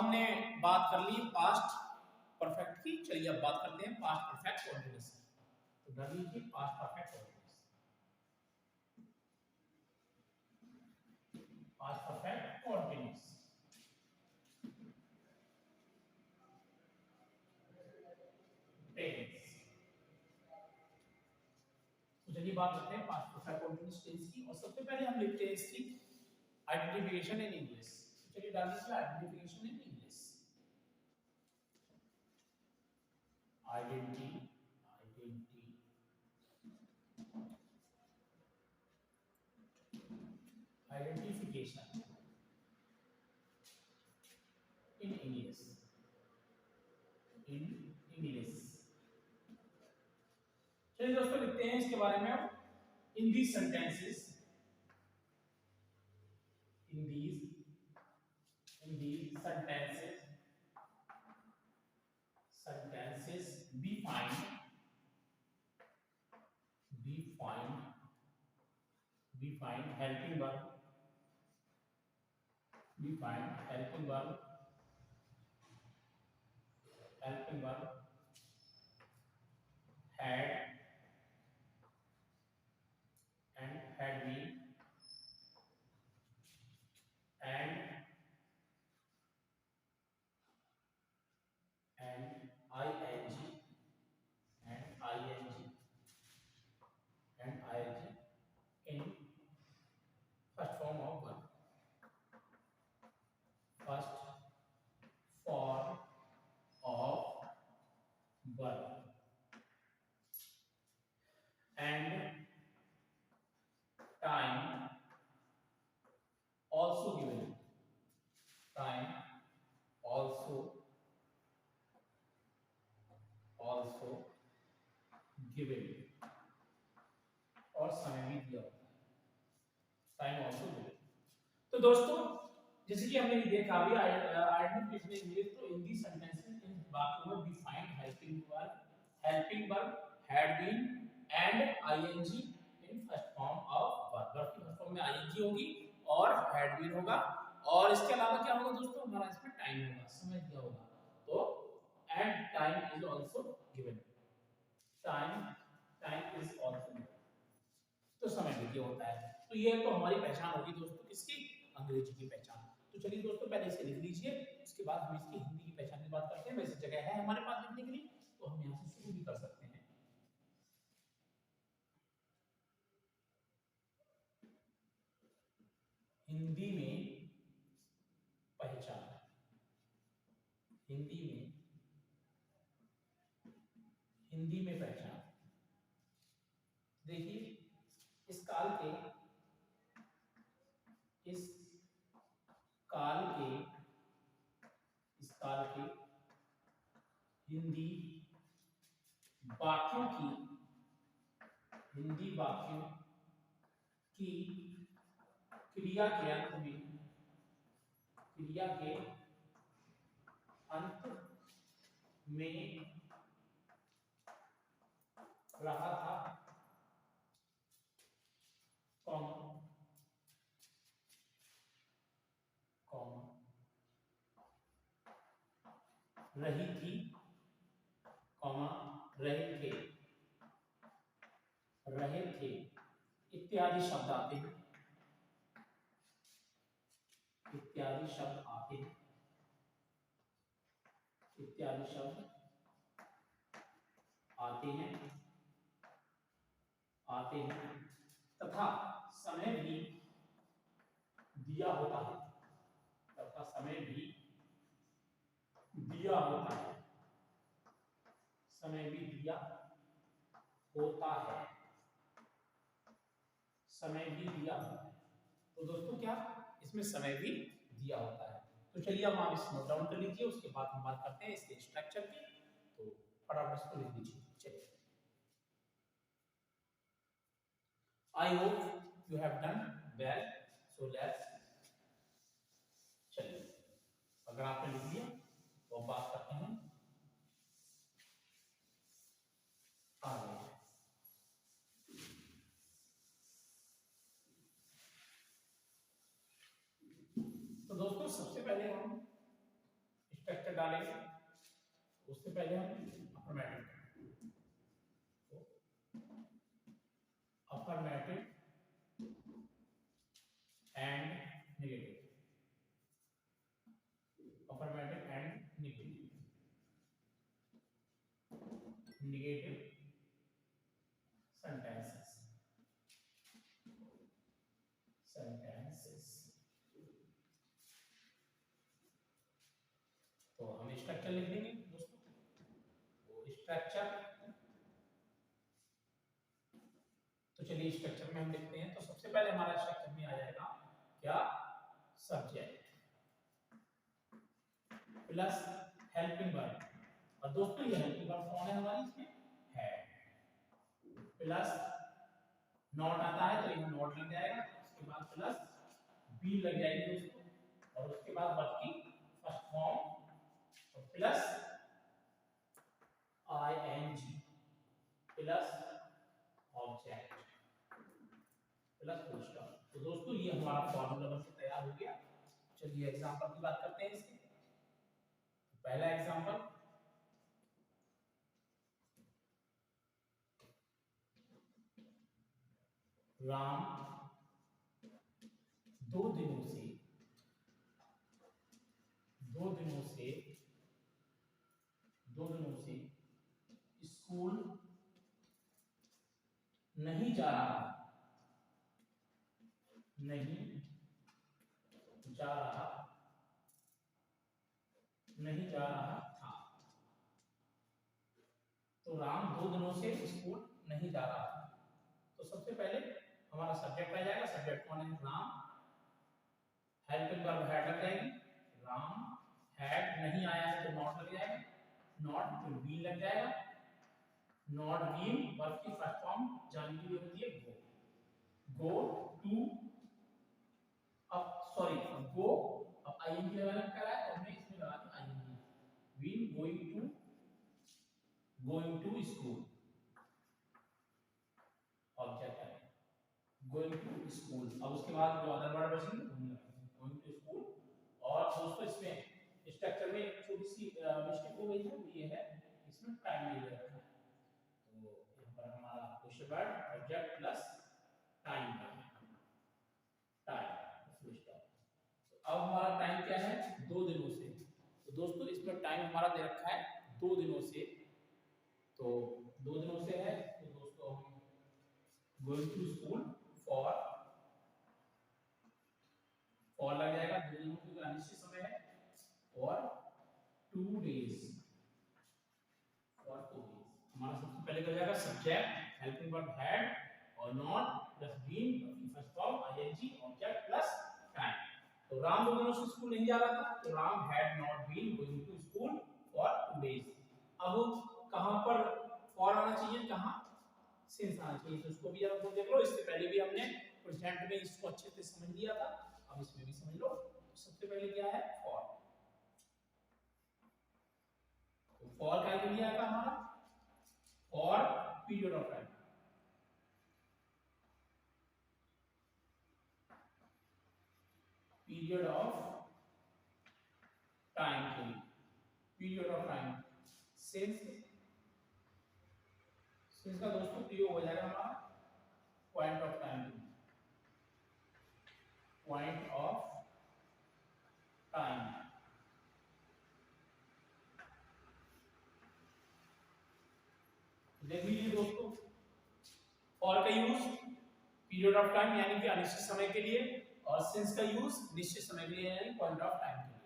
हमने बात कर ली पास्ट परफेक्ट की। चलिए अब बात करते हैं पास्ट परफेक्ट कंटीन्यूअस। तो कर लीजिए past perfect continuous. Past perfect continuous tense. तो चलिए बात करते हैं पास्ट परफेक्ट कंटीन्यूअस टेंस की। और सबसे पहले हम लिखते हैं इसकी आइडेंटिफिकेशन इन इंग्लिश। तो चलिए डाल दीजिए identification in English. Identification in English. In English. चलिए दोस्तों लिखते हैं इसके बारे में अब। In these sentences, in these sentences we find helping verb, had and had been and ing in first form of verb. First form of verb. And time also given. Time also given. और समय भी दिया होता है। Time also given. तो दोस्तों जैसे कि हमने देखा अभी आइडेंटिफिकेशन इंग्लिश। तो इन दी सेंटेंसेस इन वाक्यों में we find helping verb had been and ING in first form of verb. Verb की फर्स्ट फॉर्म में आईएनजी होगी और हैड बीन होगा। और इसके अलावा क्या होगा दोस्तों, हमारा इसमें टाइम होगा, समय दिया होगा। तो and time is also given. Time is also given. तो समय भी दिया होता है। तो ये तो हमारी पहचान होगी दोस्तों किसकी, अंग्रेजी की पहचान। तो चलिए दोस्तों पहले इसे लिख लीजिए, उसके बाद हम इसकी हिंदी की पहचान की बात करते हैं। वैसे जगह है हमारे पास लिखने के लिए, तो हम यहाँ से शुरू भी कर सकते हैं। हिंदी में पहचान। हिंदी में पहचान। देखिए इस काल के हिंदी वाक्यों की क्रिया के अंत में रहा था, कॉमा रही थी, कॉमा रहे थे इत्यादि शब्द आते हैं। तथा समय भी दिया होता है। समय भी दिया होता है। तो दोस्तों क्या इसमें समय भी दिया होता है। तो चलिए अब आप इसे नोट डाउन कर लीजिए, उसके बाद हम बात करते हैं इसके स्ट्रक्चर की। तो फटाफट इसको लिख लीजिए। चलिए I hope you have done well. So let's चलिए अगर आपने लिख लिया तो अब बात करते हैं आगे। तो दोस्तों सबसे पहले हम निकालेंगे उससे पहले हम affirmative and negative, affirmative and negative sentences. तो हम स्ट्रक्चर लिख देंगे दोस्तों, वो स्ट्रक्चर, तो चलिए स्ट्रक्चर में हम लिखते हैं। तो सबसे पहले हमारा स्ट्रक्चर में आ जाएगा क्या, सब्जेक्ट प्लस हेल्पिंग वर्ब, और दोस्तों ये हेल्पिंग वर्ब कौन है हमारी इसमें, है, प्लस नॉट आता है तो यहाँ नॉट लग जाएगा, उसके बाद प्लस बी लग जाएगी दोस्तों, और उसके बाद वर्ब की फर्स्ट फॉर्म और plus ING plus object plus full stop. तो दोस्तों ये हमारा फॉर्मूला बनकर तैयार हो गया। चलिए एग्जांपल की बात करते हैं इसके। तो पहला एग्जांपल, राम 2 दिनों से स्कूल नहीं जा रहा था। तो राम 2 दिनों से स्कूल नहीं जा रहा था। तो सबसे पहले हमारा सब्जेक्ट आ जाएगा, सब्जेक्ट कौन है, राम, हेल्पिंग वर्ब हैड लग जाएगी, राम हैड नहीं आया है तो नॉट लग जाएगा, नॉट फिर बीन लग जाएगा, नॉट बीन वर्ब की फर्स्ट फॉर्म जाने के लिए होती है गो टू, अब सॉरी गो, अब आईएनजी लगाना क्या है तो हमने इसमें लगा दिया ING, been going to school, object है गोइंग टू स्कूल। अब उसके बाद जो अदर वर्ड बचेंगे गोइंग टू स्कूल। और दोस्तों इसमें स्ट्रक्चर में एक छोटी सी मिस्टेक हो गई है, वो ये है इसमें टाइम नहीं दे रखा है। तो यहाँ पर हमारा question word object plus time full stop. तो अब हमारा टाइम क्या है, 2 दिनों से। तो दोस्तों इसमें टाइम हमारा दे रखा है 2 दिनों से, तो 2 दिनों से है तो दोस्तों हम गोइंग टू स्कूल फॉर लग जाएगा, 2 दिनों की अनिश्चित समय है, और 2 डेज फॉर 2 डेज। हमारा सबसे पहले क्या जाएगा, सब्जेक्ट हेल्पिंग वर्ब हैड और not plus been first form ING object plus time. तो राम 2 दिनों से स्कूल नहीं जा रहा था, तो Ram had not been going to school for 2 days. अब कहां पर फॉर आना चाहिए, कहां सिंस आना चाहिए, तो उसको भी आप देख लो। इससे पहले भी हमने प्रेजेंट में इसको अच्छे से समझ लिया था, अब इसमें भी समझ लो। तो सबसे पहले क्या है, फॉर। तो फॉर क्या लिया था हमारा, for period of time, period of time के लिए, पीरियड ऑफ टाइम सिंस का दोस्तों पीओ हो जाएगा हमारा point of time, point of time. देख लीजिए दोस्तों, फॉर का यूज पीरियड ऑफ टाइम यानी कि अनिश्चित समय के लिए, और सिंस का यूज निश्चित समय के लिए यानी पॉइंट ऑफ टाइम के लिए।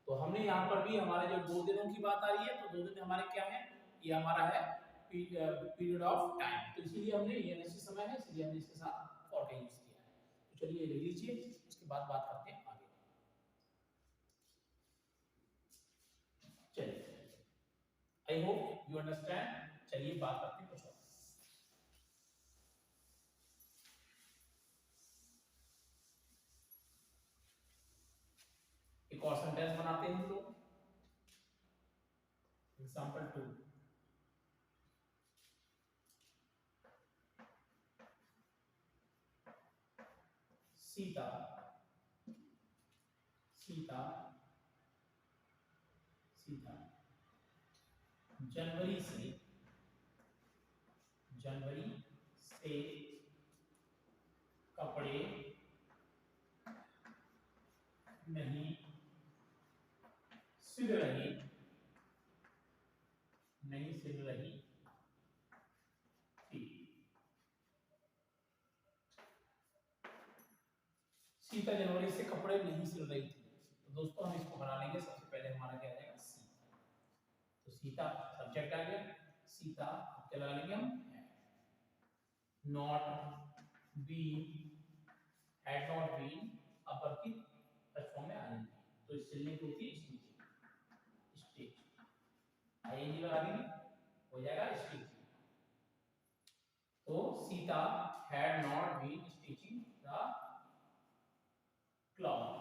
तो हमने यहाँ पर भी हमारे जो 2 दिनों की बात आ रही है, तो 2 दिन हमारे क्या है, ये हमारा है पीरियड ऑफ टाइम, तो इसीलिए हमने ये निश्चित समय है इसलिए हमने इसके साथ फॉर का यूज किया है। तो चलिए ले लीजिए, उसके बाद बात करते हैं आगे। चलिए आई होप यू अंडरस्टैंड। चलिए बात करते हैं कुछ और। एक और सेंटेंस बनाते हैं हम लोग, एग्जांपल 2, सीता सीता जनवरी से कपड़े नहीं सिल रही थी। सीता जनवरी से कपड़े नहीं सिल रही थी। तो दोस्तों हम इसको बना लेंगे। सबसे पहले हमारा क्या आ जाएगा, सीता। तो सीता सब्जेक्ट आ गया, सीता क्या लगा लेंगे हम, not been, had not been, upper की फॉर्म में आएंगे। तो इस सिलने की होती है स्टिच, आईएनजी लगा देंगे, हो जाएगा स्टिच। तो Sita had not been stitching the clothes,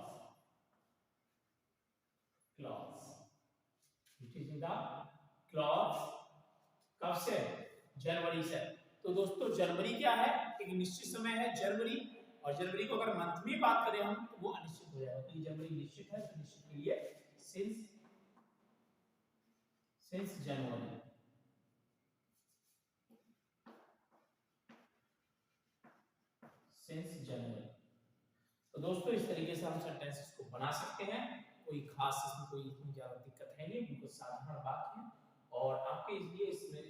stitching the clothes. कब से, जनवरी से। तो दोस्तों जनवरी क्या है, एक निश्चित समय है जनवरी, और जनवरी को अगर मंथ में बात करें हम तो वो अनिश्चित हो जाएगा। तो ये जनवरी निश्चित है, तो निश्चित के लिए सिंस जनवरी। तो दोस्तों इस तरीके से हम सेंटेंसेस को बना सकते हैं। कोई खास इसमें कोई इतनी ज्यादा दिक्कत है नहीं, बिल्कुल साधारण बात है। और आपके लिए इसमें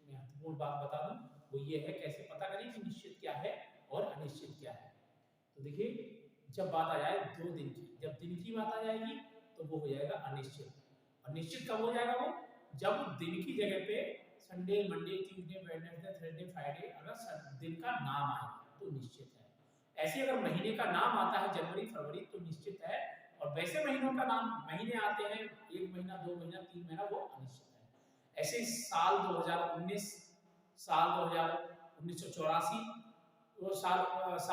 महत्वपूर्ण बात बता दूं, वो ये है कैसे पता करें कि निश्चित क्या है और अनिश्चित क्या है। तो देखिए जब बात आ जाए 2 दिन की, जब दिन की बात आ जाएगी तो वो हो जाएगा अनिश्चित। और निश्चित कब हो जाएगा वो, जब दिन की जगह पे Sunday, Monday, Tuesday, Wednesday, Thursday, Friday अगर दिन का नाम आए तो निश्चित है। ऐसे अगर महीने का नाम आता है जनवरी, फरवरी तो निश्चित है। और वैसे महीनों का नाम महीने आते हैं 1 महीना, 2 महीना, 3 महीना, वो अनिश्चित है। ऐसे साल 2019, साल 1984, वो साल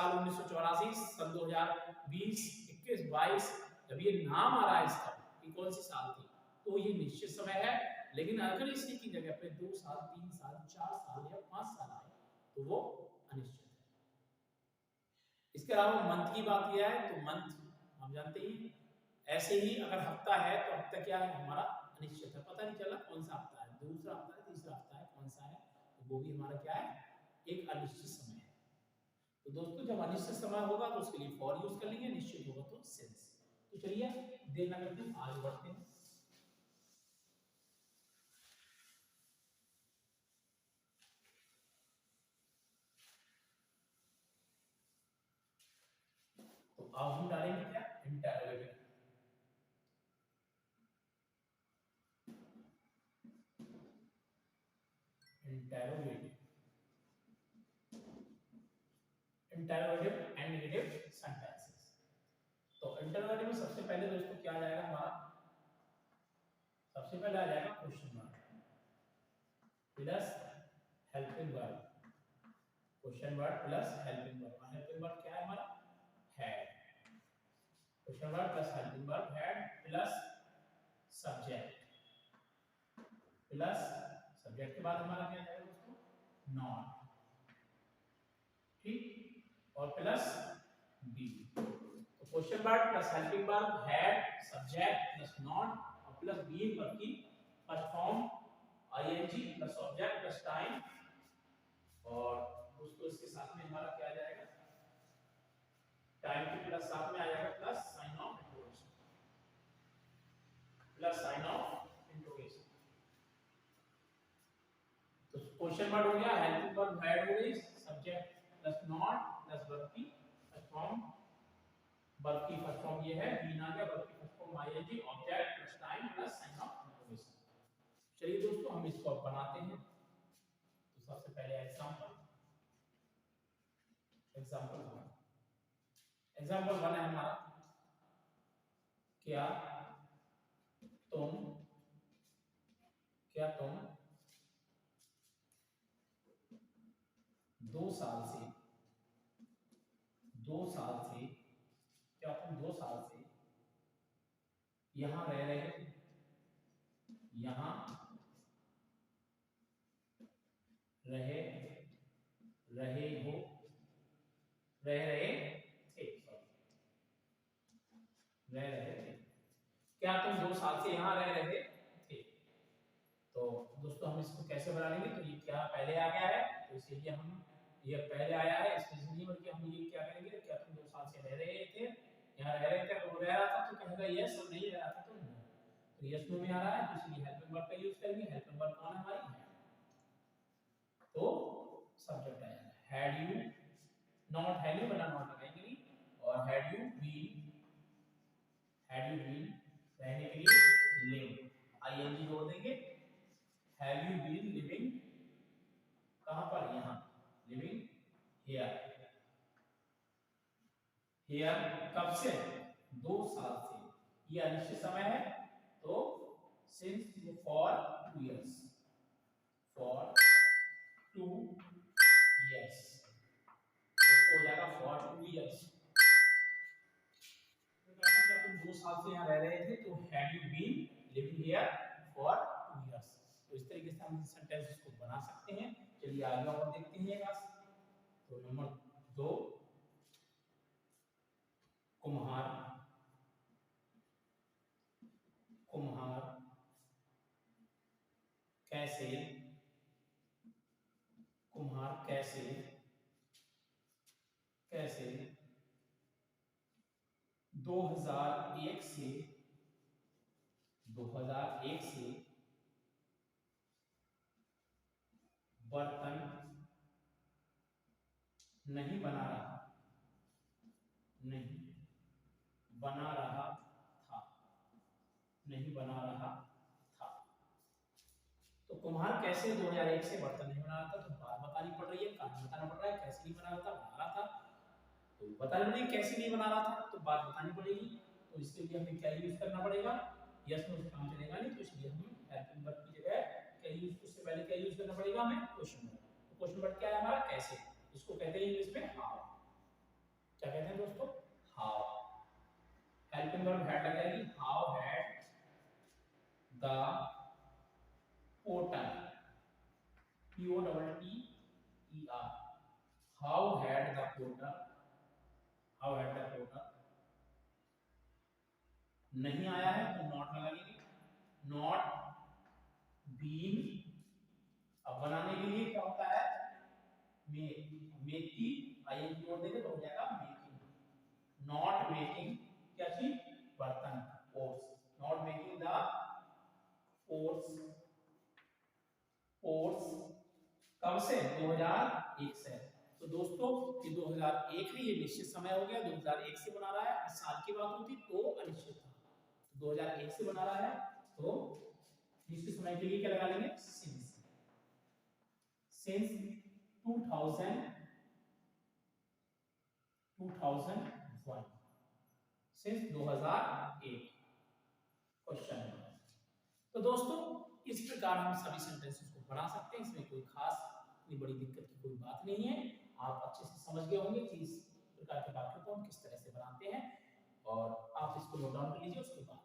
1984, सन 2020, 21, 22, जब ये नाम आ रहा है इसका कि कौन सी साल थी, तो ये निश्चित समय है। लेकिन अगर इसी की जगह पे 2 साल, 3 साल, 4 साल या 5 साल आए तो वो अनिश्चित है। इसके अलावा मंथ की बात किया है तो मंथ हम जानते ही, ऐसे ही अगर हफ्ता है तो हफ्ता क्या है हमारा, अनिश्चित है, पता नहीं चला कौन सा हफ्ता है, दूसरा हफ्ता है, तीसरा हफ्ता है, कौन सा है, तो वो भी हमारा क्या है, एक अनिश्चित समय है। तो दोस्तों जब अनिश्चित समय होगा तो उसके लिए फॉर यूज कर लेंगे, निश्चित होगा तो सिंस। तो चलिए देर ना करते हैं आगे बढ़ते हैं। तो अब हम डालेंगे क्या, interrogative. Interrogative and negative sentences. तो इंटरोगेटिव में सबसे पहले दोस्तों क्या आ जाएगा हमारा, सबसे पहले आ जाएगा question mark plus helping verb. Question word plus helping verb. Helping verb क्या है हमारा, had. Question word plus helping verb had plus subject, plus subject के बाद हमारा क्या जाएगा दोस्तों, नॉट, ठीक, और प्लस बी। तो question word plus helping verb had, subject plus not और प्लस बी वर्ब की perform, ING plus object plus time. और दोस्तों इसके साथ में हमारा क्या आ जाएगा, टाइम के प्लस साथ में आ जाएगा plus sign of interrogation, plus sign of interrogation. तो क्वेश्चन वर्ड हो गया, हेल्पिंग वर्ब हैड हो गई, subject plus not plus verb की फर्स्ट फॉर्म, वर्ब की फर्स्ट फॉर्म ये है, बीन आ गया, वर्ब की first form ING, object plus time plus sign of interrogation. चलिए दोस्तों हम इसको अब बनाते हैं। तो सबसे पहले एग्जांपल 1 एग्जांपल 1 है हमारा, क्या तुम 2 साल से क्या तुम 2 साल से यहाँ रह रहे हो, यहाँ रहे हो, रह रहे थे, क्या तुम 2 साल से यहाँ रह रहे तो दोस्तों हम इसको कैसे बना लेंगे, तो ये क्या पहले आ गया है तो इसीलिए हम ये पहले आया है इसलिए नहीं, बल्कि हम ये क्या करेंगे, क्या तुम 2 साल से रह रहे थे यहाँ रह रहे थे, तो रह रहा था तो कहेगा यस, और नहीं रह रहा था तो नो। तो यस नो में आ रहा है तो इसलिए हेल्पिंग वर्ब का यूज करेंगे। हेल्पिंग वर्ब कौन है हमारी, तो सब्जेक्ट आएगा। Had you, not had you बना नॉट लगाएंगे नहीं, और हैड यू बीन रहने के लिए लिव आईएनजी जोड़ देंगे। हैव यू बीन लिविंग कहां पर, यहां लिविंग हियर, हियर कब से, 2 साल से, ये अनिश्चित समय है तो since for 2 years, for 2 years हो जाएगा फॉर 2 इयर्स। तो क्या तुम 2 साल से यहाँ रह रहे थे, तो have you been living here for 2 years. तो इस तरीके से हम सेंटेंसेस को बना सकते हैं। चलिए आगे और देखते हैं बस। तो नंबर 2, कुम्हार, कुम्हार कैसे, कुम्हार कैसे, कैसे 2001 से बर्तन नहीं बना रहा, नहीं बना रहा था, नहीं बना रहा था। तो कुम्हार कैसे 2001 से बर्तन नहीं बना रहा था, तो बात बतानी पड़ रही है, कारण बताना पड़ रहा है। कैसे नहीं बना रहा था, बना रहा था, तो बताना पड़ेगी कैसे नहीं बना रहा था, तो बात बतानी पड़ेगी। तो इसके लिए हमें क्या यूज करना पड़ेगा, यस नो से काम चलेगा नहीं, तो इसलिए हमें हेल्पिंग वर्ब की जगह क्या यूज, उससे पहले क्या यूज करना पड़ेगा हमें, क्वेश्चन वर्ब। तो क्वेश्चन वर्ब क्या है हमारा, कैसे, इसको कहते हैं इंग्लिश में हाउ। क्या कहते हैं दोस्तों, हाउ। हेल्पिंग वर्ब हैड लग जाएगी, how had the porter, POTTER, how had the porter, how had the porter नहीं आया है तो नॉट लगाएंगे, नॉट बीन। अब बनाने के लिए क्या होता है, मेकी आईएनजी जोड़ देंगे तो हो जाएगा मेकिंग, नॉट मेकिंग क्या चीज, बर्तन, pores, not making the pores, pores कब से, 2001 से। तो दोस्तों ये 2001 है, ये निश्चित समय हो गया, 2001 से बना रहा है। साल की बात होती तो अनिश्चित था, 2001 से बना रहा है तो निश्चित समय के लिए क्या लगा लेंगे, सिंस, सिंस 2001, सिंस 2001 क्वेश्चन। तो दोस्तों इस प्रकार हम सभी सेंटेंसेस को बना सकते हैं, इसमें कोई खास इतनी बड़ी दिक्कत की कोई बात नहीं है। आप अच्छे से समझ गए होंगे कि इस प्रकार के वाक्यों को हम किस तरह से बनाते हैं, और आप इसको नोट डाउन कर लीजिए। उसके बाद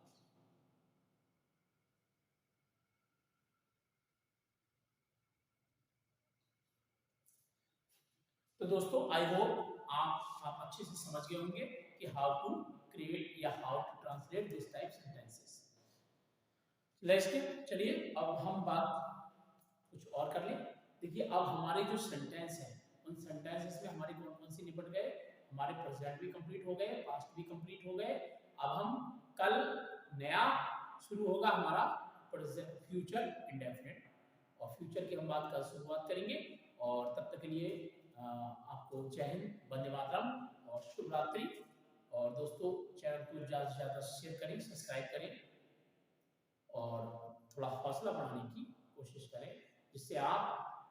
तो दोस्तों आई होप आप अच्छे से समझ गए होंगे कि हाउ टू क्रिएट या how to translate this type sentences. चलिए अब हम बात कुछ और कर लें। देखिए अब हमारे जो सेंटेंस है उन सेंटेंसेस में हमारे कौन कौन से निपट गए, हमारे प्रेजेंट भी कंप्लीट हो गए, पास्ट भी कंप्लीट हो गए। अब हम कल नया शुरू होगा हमारा फ्यूचर इंडेफिनिट, और फ्यूचर की हम बात कल शुरुआत करेंगे। और तब तक के लिए आपको जय हिंद, वंदे मातरम और शुभ रात्रि। और दोस्तों चैनल को ज़्यादा से ज़्यादा शेयर करें, सब्सक्राइब करें और थोड़ा हौसला बढ़ाने की कोशिश करें, जिससे आप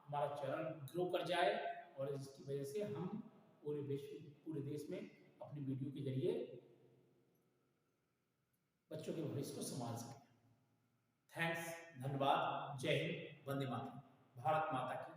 हमारा चैनल ग्रो कर जाए और इसकी वजह से हम पूरे विश्व, पूरे देश में अपनी वीडियो के जरिए बच्चों के भविष्य को संभाल सकें। थैंक्स, धन्यवाद, जय हिंद, वंदे मातरम, भारत माता की